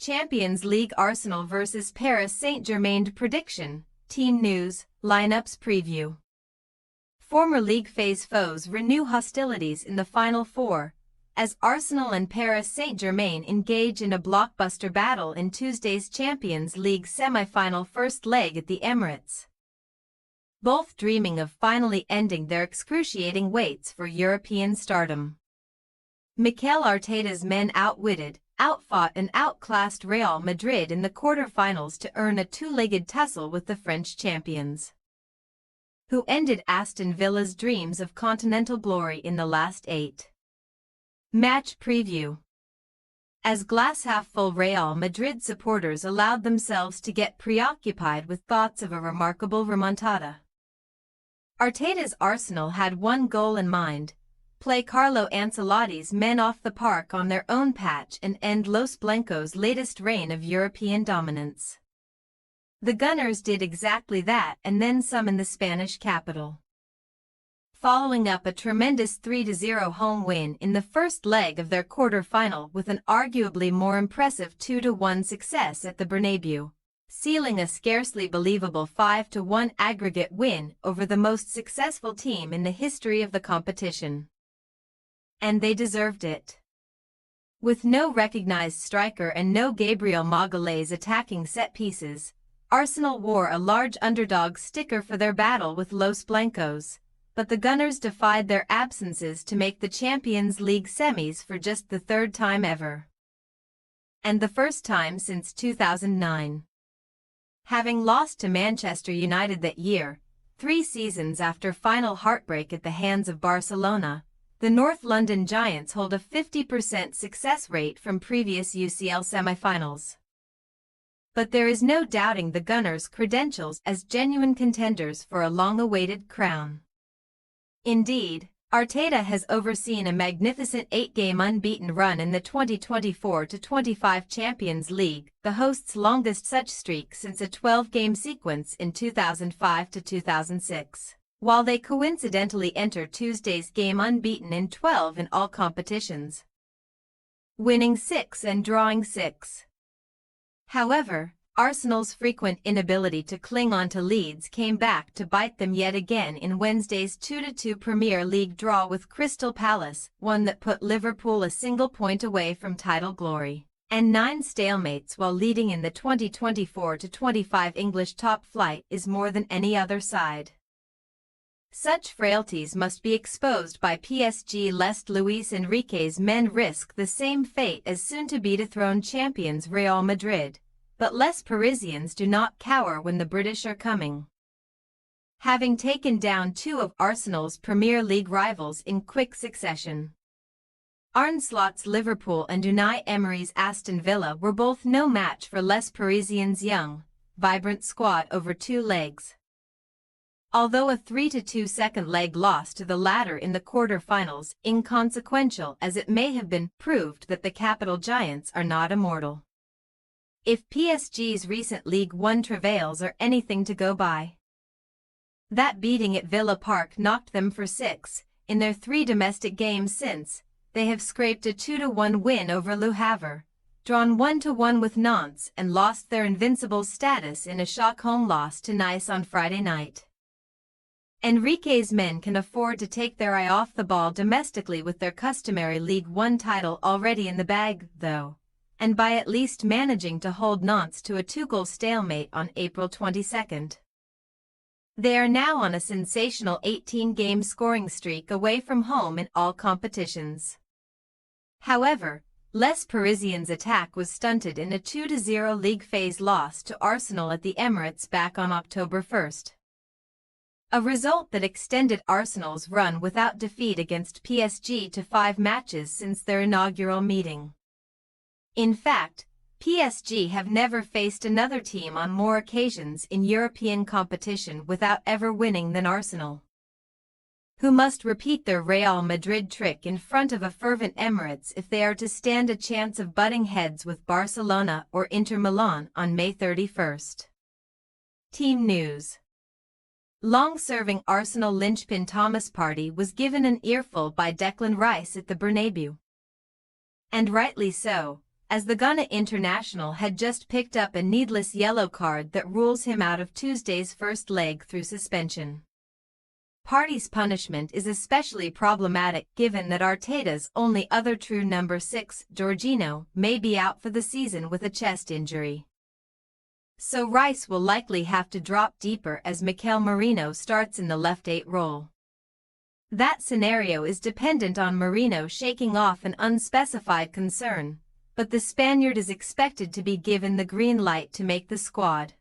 Champions League Arsenal vs Paris Saint-Germain prediction, team news, lineups preview. Former league phase foes renew hostilities in the Final Four, as Arsenal and Paris Saint-Germain engage in a blockbuster battle in Tuesday's Champions League semi-final first leg at the Emirates. Both dreaming of finally ending their excruciating waits for European stardom. Mikel Arteta's men outwitted, outfought and outclassed Real Madrid in the quarter-finals to earn a two-legged tussle with the French champions, who ended Aston Villa's dreams of continental glory in the last 8. Match preview. As glass-half-full Real Madrid supporters allowed themselves to get preoccupied with thoughts of a remarkable remontada, Arteta's Arsenal had one goal in mind: play Carlo Ancelotti's men off the Parc on their own patch and end Los Blancos' latest reign of European dominance. The Gunners did exactly that and then some in the Spanish capital, following up a tremendous 3-0 home win in the first leg of their quarter-final with an arguably more impressive 2-1 success at the Bernabeu, sealing a scarcely believable 5-1 aggregate win over the most successful team in the history of the competition. And they deserved it. With no recognized striker and no Gabriel Magalhaes attacking set pieces, Arsenal wore a large underdog sticker for their battle with Los Blancos, but the Gunners defied their absences to make the Champions League semis for just the third time ever, and the first time since 2009. Having lost to Manchester United that year, 3 seasons after final heartbreak at the hands of Barcelona, the North London Giants hold a 50% success rate from previous UCL semi-finals. But there is no doubting the Gunners' credentials as genuine contenders for a long-awaited crown. Indeed, Arteta has overseen a magnificent 8-game unbeaten run in the 2024-25 Champions League, the hosts' longest such streak since a 12-game sequence in 2005-2006, while they coincidentally enter Tuesday's game unbeaten in 12 in all competitions, winning 6 and drawing 6. However, Arsenal's frequent inability to cling on to leads came back to bite them yet again in Wednesday's 2-2 Premier League draw with Crystal Palace, one that put Liverpool a single point away from title glory, and 9 stalemates while leading in the 2024-25 English top flight is more than any other side. Such frailties must be exposed by PSG lest Luis Enrique's men risk the same fate as soon-to-be dethroned champions Real Madrid. But Les Parisians do not cower when the British are coming, having taken down 2 of Arsenal's Premier League rivals in quick succession. Arne Slot's Liverpool and Unai Emery's Aston Villa were both no match for Les Parisians' young, vibrant squad over 2 legs. Although a 3-2 second leg loss to the latter in the quarter-finals, inconsequential as it may have been, proved that the capital giants are not immortal. If PSG's recent League One travails are anything to go by, that beating at Villa Park knocked them for 6. In their 3 domestic games since, they have scraped a 2-1 win over Le Havre, drawn 1-1 with Nantes and lost their invincible status in a shock home loss to Nice on Friday night. Enrique's men can afford to take their eye off the ball domestically with their customary League One title already in the bag, though, and by at least managing to hold Nantes to a 2-goal stalemate on April 22. They are now on a sensational 18-game scoring streak away from home in all competitions. However, Les Parisians' attack was stunted in a 2-0 league phase loss to Arsenal at the Emirates back on October 1. A result that extended Arsenal's run without defeat against PSG to 5 matches since their inaugural meeting. In fact, PSG have never faced another team on more occasions in European competition without ever winning than Arsenal, who must repeat their Real Madrid trick in front of a fervent Emirates if they are to stand a chance of butting heads with Barcelona or Inter Milan on May 31. Team news. Long-serving Arsenal linchpin Thomas Partey was given an earful by Declan Rice at the Bernabeu. And rightly so, as the Ghana international had just picked up a needless yellow card that rules him out of Tuesday's first leg through suspension. Partey's punishment is especially problematic given that Arteta's only other true number 6, Jorginho, may be out for the season with a chest injury. So Rice will likely have to drop deeper as Mikel Merino starts in the left 8 role. That scenario is dependent on Merino shaking off an unspecified concern, but the Spaniard is expected to be given the green light to make the squad.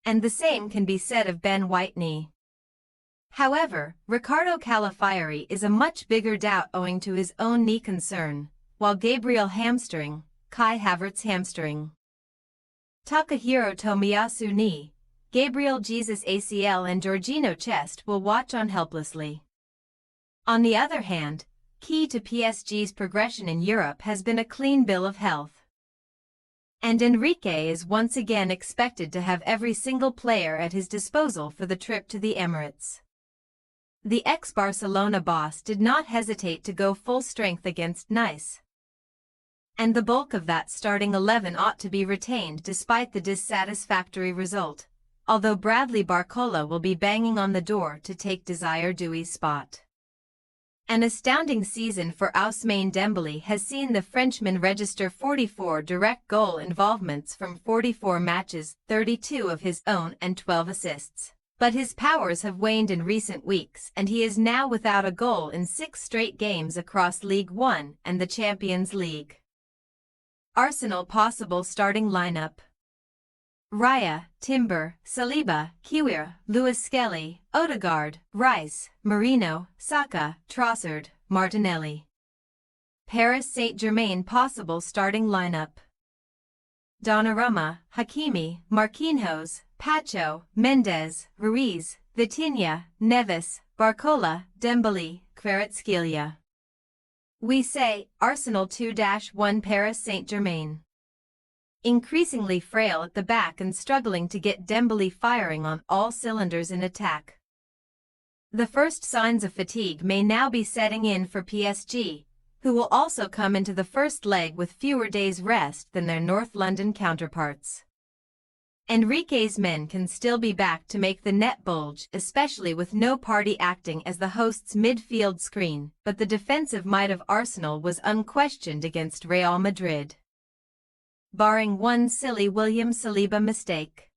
And the same can be said of Ben Whitney. However, Ricardo Calafiori is a much bigger doubt owing to his own knee concern, while Gabriel hamstring, Kai Havertz hamstring, Takahiro Tomiyasu knee, Gabriel Jesus ACL and Jorginho chest will watch on helplessly. On the other hand, key to PSG's progression in Europe has been a clean bill of health. And Enrique is once again expected to have every single player at his disposal for the trip to the Emirates. The ex-Barcelona boss did not hesitate to go full strength against Nice. And the bulk of that starting 11 ought to be retained despite the dissatisfactory result, although Bradley Barcola will be banging on the door to take Desire Doui's spot. An astounding season for Ousmane Dembele has seen the Frenchman register 44 direct goal involvements from 44 matches, 32 of his own and 12 assists. But his powers have waned in recent weeks and he is now without a goal in 6 straight games across League One and the Champions League. Arsenal possible starting lineup: Raya, Timber, Saliba, Kiwior, Lewis Skelly, Odegaard, Rice, Merino, Saka, Trossard, Martinelli. Paris Saint-Germain possible starting lineup: Donnarumma, Hakimi, Marquinhos, Pacho, Mendes, Ruiz, Vitinha, Neves, Barcola, Dembele, Kvaratskhelia. We say, Arsenal 2-1 Paris Saint-Germain. Increasingly frail at the back and struggling to get Dembele firing on all cylinders in attack. The first signs of fatigue may now be setting in for PSG, who will also come into the first leg with fewer days rest than their North London counterparts. Enrique's men can still be back to make the net bulge, especially with no Partey acting as the host's midfield screen, but the defensive might of Arsenal was unquestioned against Real Madrid, barring one silly William Saliba mistake.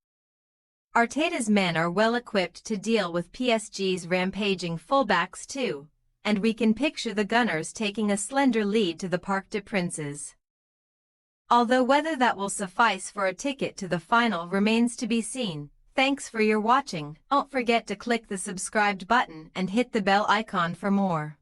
Arteta's men are well equipped to deal with PSG's rampaging fullbacks too, and we can picture the Gunners taking a slender lead to the Parc des Princes. Although whether that will suffice for a ticket to the final remains to be seen. Thanks for your watching. Don't forget to click the subscribed button and hit the bell icon for more.